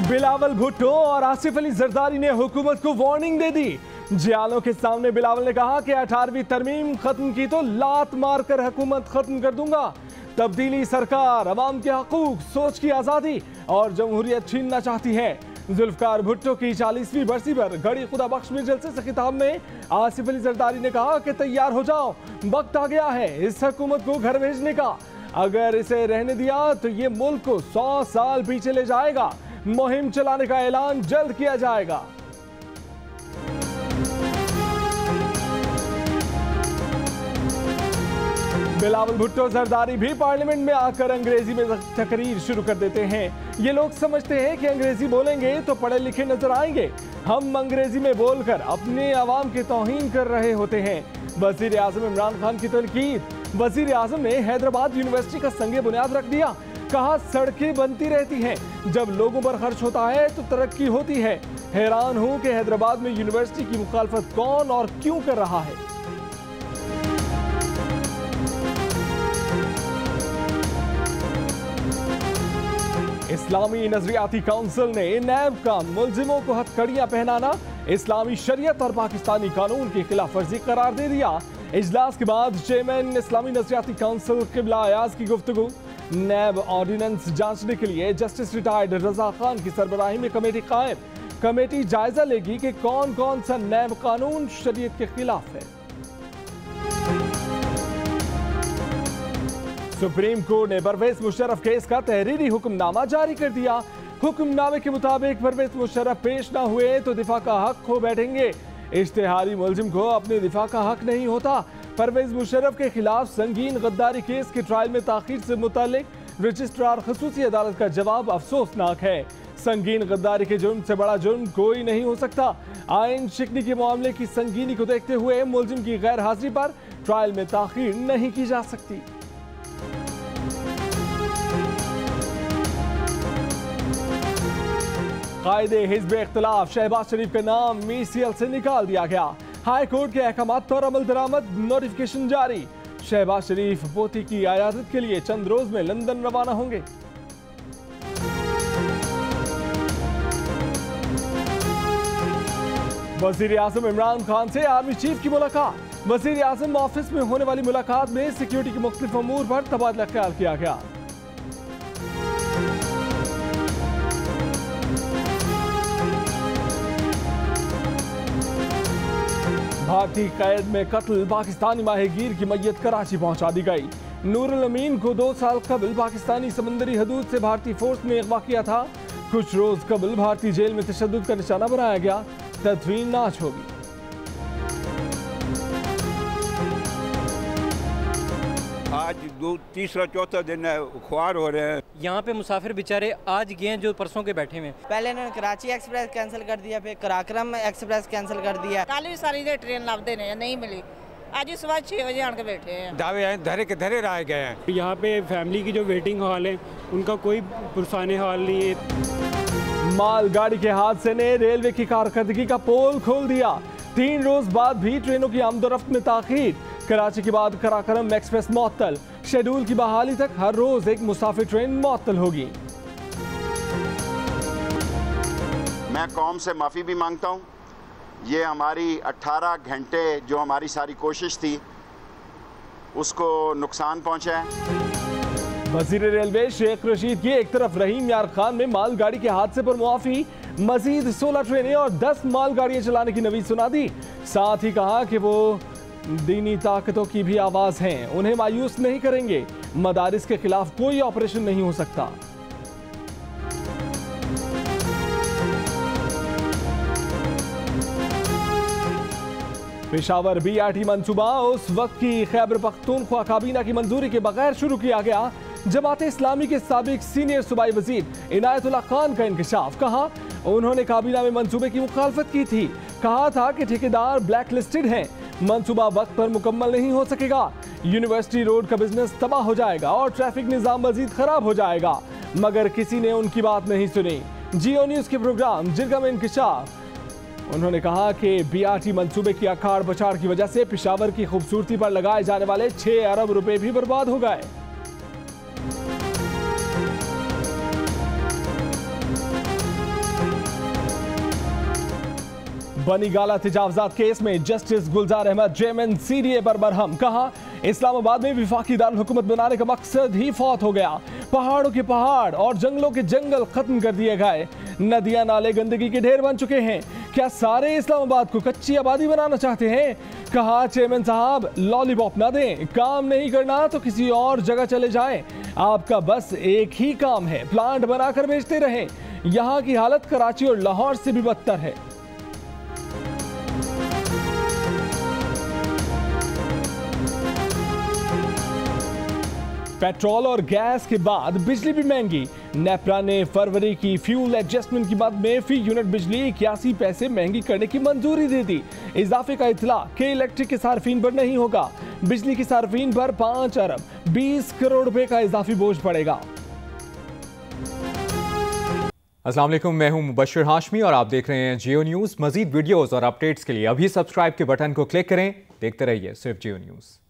बिलावल भुट्टो और आसिफ अली जरदारी ने हुकूमत को वार्निंग दे दी। जियालों के सामने बिलावल ने कहा कि 18वीं तरमीम खत्म की तो लात मारकर हुकूमत खत्म कर दूंगा। तब्दीली सरकार अवाम के हकूक, सोच की आजादी और जमहूरियत छीनना चाहती है। जुल्फकार भुट्टो की 40वीं बरसी पर गड़ी खुदा बख्श में जलसे से खिताब में आसिफ अली जरदारी ने कहा कि तैयार हो जाओ, वक्त आ गया है इस हुकूमत को घर भेजने का। अगर इसे रहने दिया तो ये मुल्क को 100 साल पीछे ले जाएगा। मुहिम चलाने का ऐलान जल्द किया जाएगा। बिलावल भुट्टो जरदारी भी पार्लियामेंट में आकर अंग्रेजी में तकरीर शुरू कर देते हैं। ये लोग समझते हैं कि अंग्रेजी बोलेंगे तो पढ़े लिखे नजर आएंगे। हम अंग्रेजी में बोलकर अपने आवाम की तौहीन कर रहे होते हैं। वजीर आजम इमरान खान की तनकीद। वजीर आजम ने हैदराबाद यूनिवर्सिटी का संगे बुनियाद रख दिया। कहा सड़कें बनती रहती हैं, जब लोगों पर खर्च होता है तो तरक्की होती है। हैरान हूं कि हैदराबाद में यूनिवर्सिटी की मुखालफत कौन और क्यों कर रहा है। इस्लामी नजरियाती काउंसिल ने नैब का मुलजिमों को हथकड़ियां पहनाना इस्लामी शरीयत और पाकिस्तानी कानून की खिलाफ वर्जी करार दे दिया। इजलास के बाद चेयरमैन इस्लामी नजरियाती काउंसिल किबला अयाज की गुफ्तगू। नैब ऑर्डिनेंस जांचने के लिए जस्टिस रिटायर्ड रजा खान की सरबराही में कमेटी कायम। कमेटी जायजा लेगी कि कौन कौन सा नैब कानून शरीयत के खिलाफ है। सुप्रीम कोर्ट ने परवेज मुशर्रफ केस का तहरीरी हुक्मनामा जारी कर दिया। हुक्मनामे के मुताबिक परवेज मुशर्रफ पेश न हुए तो दिफा का हक खो बैठेंगे। इश्तिहारी मुलजिम को अपने दिफा का हक नहीं होता। परवेज मुशर्रफ के खिलाफ संगीन गद्दारी केस के ट्रायल में ताखीर से मुतालिक रजिस्ट्रार खसूसी अदालत का जवाब अफसोसनाक है। संगीन गद्दारी के जुर्म से बड़ा जुर्म कोई नहीं हो सकता। आइन शिकनी के मामले की संगीनी को देखते हुए मुलजिम की गैर हाजिरी पर ट्रायल में ताखीर नहीं की जा सकती। कायदे हिज़्ब इख्तिलाफ शहबाज शरीफ का नाम मीसीएल से निकाल दिया गया। हाई कोर्ट के अहकामात पर अमल दरामद, नोटिफिकेशन जारी। शहबाज शरीफ पोती की आयादत के लिए चंद रोज में लंदन रवाना होंगे। वजीर आजम इमरान खान से आर्मी चीफ की मुलाकात। वजीर आजम ऑफिस में होने वाली मुलाकात में सिक्योरिटी के मुख्तलिफ अमूर पर तबादला ख्याल किया गया। भारतीय कैद में कत्ल, पाकिस्तानी माहिगीर की मैयत कराची पहुंचा दी गई। नूरुल अमीन को 2 साल कबल पाकिस्तानी समंदरी हदूद से भारतीय फोर्स ने अगवा किया था। कुछ रोज कबल भारतीय जेल में तशद्दुद का निशाना बनाया गया। तदफीन नाच होगी। आज तीसरा चौथा दिन है, ख्वार हो रहे हैं। यहाँ पे मुसाफिर बेचारे आज गए हैं जो परसों के बैठे हुए। पहले इन्होंने कराची एक्सप्रेस कैंसिल कर दिया, फिर कराक्रम एक्सप्रेस कैंसिल कर दिया। कल भी सारी ट्रेन लाभते नहीं मिली, आज सुबह 6 बजे आके बैठे हैं। दावे हैं धरे के धरे रह गए हैं। यहाँ पे फैमिली की जो वेटिंग हॉल है उनका कोई पुरसाने हाल नहीं है। मालगाड़ी के हादसे ने रेलवे की कारकर्दगी का पोल खोल दिया। 3 रोज बाद भी ट्रेनों की आमदोरफ्त में ताखीर। कराची के बाद कराकरम एक्सप्रेस मुअत्तल। शेड्यूल की बहाली तक हर रोज एक मुसाफिर ट्रेन मुअत्तल होगी। मैं कौम से माफ़ी भी मांगता हूँ। ये हमारी 18 घंटे जो हमारी सारी कोशिश थी उसको नुकसान पहुँचा है। वजीर रेलवे शेख रशीद की एक तरफ रहीम यार खान में मालगाड़ी के हादसे पर मुआफी, मजीद 16 ट्रेनें और 10 मालगाड़ियां चलाने की नवीद सुना दी। साथ ही कहा कि वो दीनी ताकतों की भी आवाज हैं, उन्हें मायूस नहीं करेंगे। मदारिस के खिलाफ कोई ऑपरेशन नहीं हो सकता। पेशावर बीआरटी मंसूबा उस वक्त की खैबर पख्तूनख्वा काबीना की मंजूरी के बगैर शुरू किया गया। जमात इस्लामी के साबिक सीनियर सूबाई वजीर इनायतुल्लाह खान का इंकशाफ। कहा उन्होंने काबीना में मंसूबे की मुखालफत की थी। कहा था कि ठेकेदार ब्लैक लिस्टेड हैं, मंसूबा वक्त पर मुकम्मल नहीं हो सकेगा। यूनिवर्सिटी रोड का बिजनेस तबाह हो जाएगा और ट्रैफिक निज़ाम मजीद खराब हो जाएगा, मगर किसी ने उनकी बात नहीं सुनी। जियो न्यूज़ के प्रोग्राम जिरगा में इंकशाफ। उन्होंने कहा कि बीआरटी मंसूबे की अखाड़ बछाड़ की वजह से पेशावर की खूबसूरती पर लगाए जाने वाले 6 अरब रुपए भी बर्बाद हो गए। बनी गाला तजावजात केस में जस्टिस गुलजार अहमद जेएमएन सीडीए पर बरहम। कहा इस्लामाबाद में विफाकी दारुल हुकूमत बनाने का मकसद ही फौत हो गया। पहाड़ों के पहाड़ और जंगलों के जंगल खत्म कर दिए गए। नदियां नाले गंदगी के ढेर बन चुके हैं। क्या सारे इस्लामाबाद को कच्ची आबादी बनाना चाहते हैं? कहा चेयरमैन साहब लॉलीपॉप ना दें, काम नहीं करना तो किसी और जगह चले जाएं। आपका बस एक ही काम है, प्लांट बनाकर बेचते रहें। यहाँ की हालत कराची और लाहौर से भी बदतर है। पेट्रोल और गैस के बाद बिजली भी महंगी। नेपरा ने फरवरी की फ्यूल एडजस्टमेंट की मद में फी यूनिट बिजली 81 पैसे महंगी करने की मंजूरी दे दी। इजाफे का इतला के इलेक्ट्रिक के सार्फिन पर नहीं होगा। बिजली के सार्फिन पर 5 अरब 20 करोड़ रुपए का इजाफी बोझ पड़ेगा। अस्सलाम वालेकुम, मैं हूं मुबश्शिर हाशमी और आप देख रहे हैं जियो न्यूज़। मजीद वीडियोस और अपडेट्स के लिए अभी सब्सक्राइब के बटन को क्लिक करें। देखते रहिए सिर्फ जियो न्यूज़।